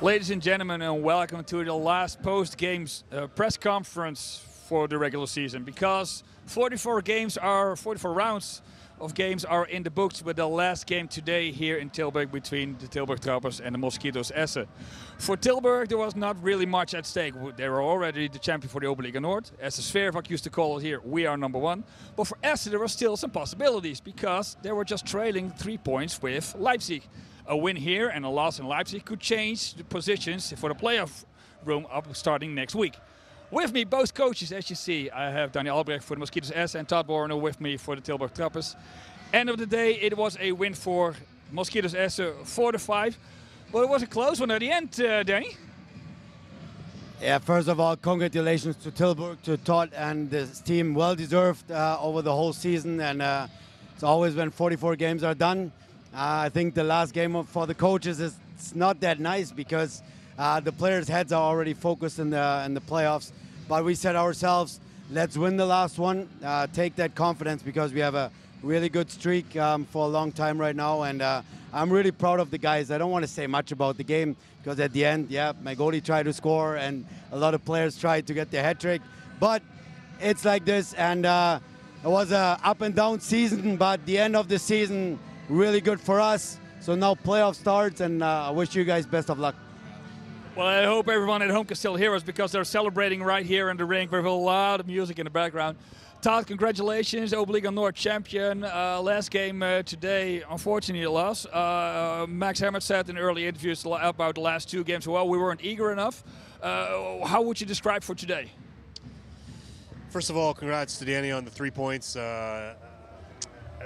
Ladies and gentlemen, and welcome to the last post-game press conference for the regular season. Because 44 rounds of games are in the books, with the last game today here in Tilburg between the Tilburg Trappers and the Moskitos Essen. For Tilburg, there was not really much at stake. They were already the champion for the Oberliga-Nord. As the Svervak used to call it here, we are number one. But for Essen, there were still some possibilities because they were just trailing 3 points with Leipzig. A win here and a loss in Leipzig could change the positions for the playoff room up starting next week. With me, both coaches, as you see, I have Daniel Albrecht for the Moskitos Essen and Todd Borner with me for the Tilburg Trappers. End of the day, it was a win for Moskitos Essen 4-5. But it was a close one at the end, Danny. Yeah, first of all, congratulations to Tilburg, to Todd and this team. Well deserved over the whole season, and it's always when 44 games are done. I think the last game for the coaches is not that nice because the players' heads are already focused in the playoffs. But we said ourselves, let's win the last one, take that confidence because we have a really good streak for a long time right now. And I'm really proud of the guys. I don't want to say much about the game because at the end, yeah, my goalie tried to score and a lot of players tried to get their hat trick. But it's like this, and it was a up and down season, but the end of the season, really good for us. So now playoff starts, and I wish you guys best of luck. Well, I hope everyone at home can still hear us because they're celebrating right here in the rink with a lot of music in the background. Todd, congratulations, Oberliga-Nord champion. Last game today, unfortunately, a loss. Max Hammett said in early interviews about the last 2 games, well, we weren't eager enough. How would you describe for today? First of all, congrats to Danny on the 3 points.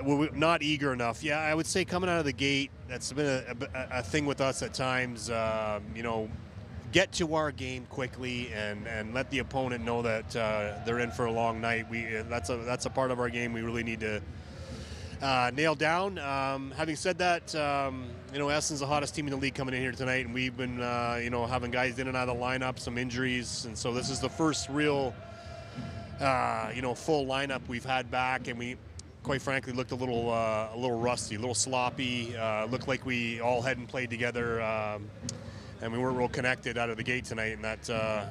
We're not eager enough. Yeah, I would say coming out of the gate, that's been a thing with us at times. You know, get to our game quickly and let the opponent know that they're in for a long night. That's a part of our game we really need to nail down. Having said that, you know, Essen's the hottest team in the league coming in here tonight, and we've been you know, having guys in and out of the lineup, some injuries, and so this is the first real you know, full lineup we've had back, and we, quite frankly, looked a little rusty, a little sloppy. Looked like we all hadn't played together, and we weren't real connected out of the gate tonight. And that,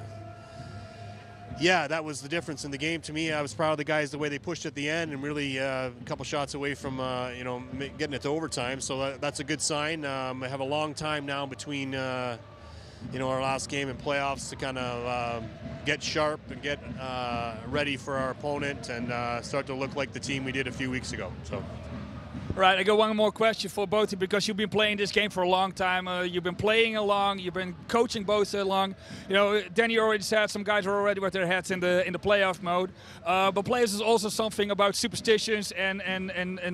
yeah, that was the difference in the game to me. I was proud of the guys the way they pushed at the end, and really a couple shots away from you know, getting it to overtime. So that's a good sign. I have a long time now between you know, our last game and playoffs to kind of get sharp and get ready for our opponent and start to look like the team we did a few weeks ago. So. Right, I got one more question for both of you because you've been playing this game for a long time. You've been playing along, you've been coaching both along. You know, Danny already said some guys are already with their heads in the playoff mode. But players is also something about superstitions and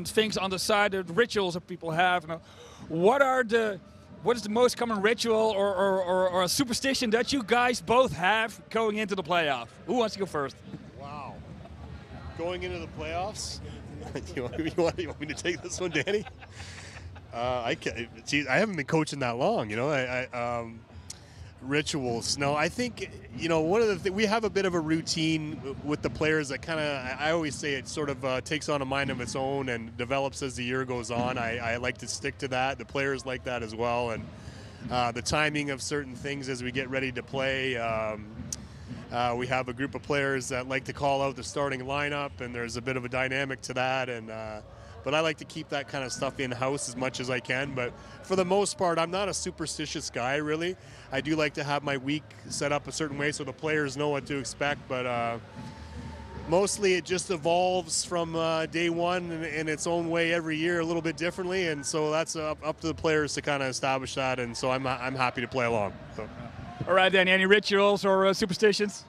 things on the side, the rituals that people have. You know, what is the most common ritual or a superstition that you guys both have going into the playoff? Who wants to go first? Wow. Going into the playoffs? you want me to take this one, Danny? I haven't been coaching that long, you know. Rituals. No, I think, you know, one of the things, we have a bit of a routine with the players that kind of, I always say it sort of takes on a mind of its own and develops as the year goes on. I like to stick to that. The players like that as well. And the timing of certain things as we get ready to play. We have a group of players that like to call out the starting lineup, and there's a bit of a dynamic to that. And but I like to keep that kind of stuff in-house as much as I can. But for the most part, I'm not a superstitious guy, really. I do like to have my week set up a certain way so the players know what to expect. But mostly it just evolves from day one in its own way every year a little bit differently. And so that's up to the players to kind of establish that. And so I'm happy to play along. So. All right, Danny, any rituals or superstitions?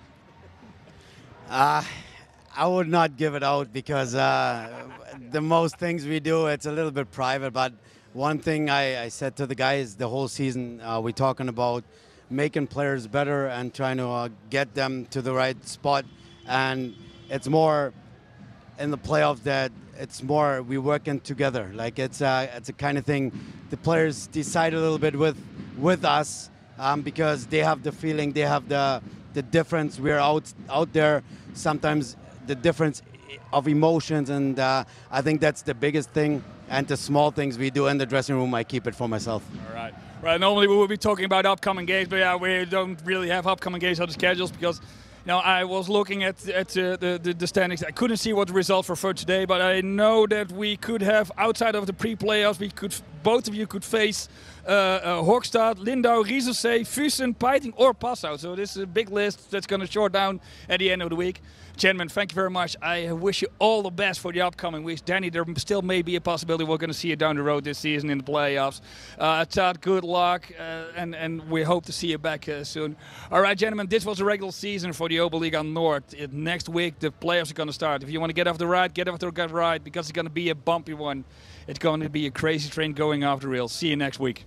I would not give it out because the most things we do, it's a little bit private. But one thing I said to the guys the whole season, we're talking about making players better and trying to get them to the right spot. And it's more in the playoffs that it's more we working together. Like it's a kind of thing the players decide a little bit with us because they have the feeling, they have the difference. We're out there sometimes. The difference of emotions, and I think that's the biggest thing. And the small things we do in the dressing room, I keep it for myself. All right. Right, normally we will be talking about upcoming games, but yeah, we don't really have upcoming games on the schedules because, I was looking at the standings. I couldn't see what the result for today, but I know that we could have, outside of the pre-playoffs, both of you could face Hoogstad, Lindau, Rieselsee, Füssen, Peiting, or Passau. So this is a big list that's going to short down at the end of the week. Gentlemen, thank you very much. I wish you all the best for the upcoming weeks. Danny, there still may be a possibility we're going to see you down the road this season in the playoffs. Todd, good luck, and we hope to see you back soon. All right, gentlemen, this was the regular season for the Oberliga-Nord. Next week, the playoffs are going to start. If you want to get off the ride, get off the ride, because it's going to be a bumpy one. It's going to be a crazy train going off the rails. See you next week.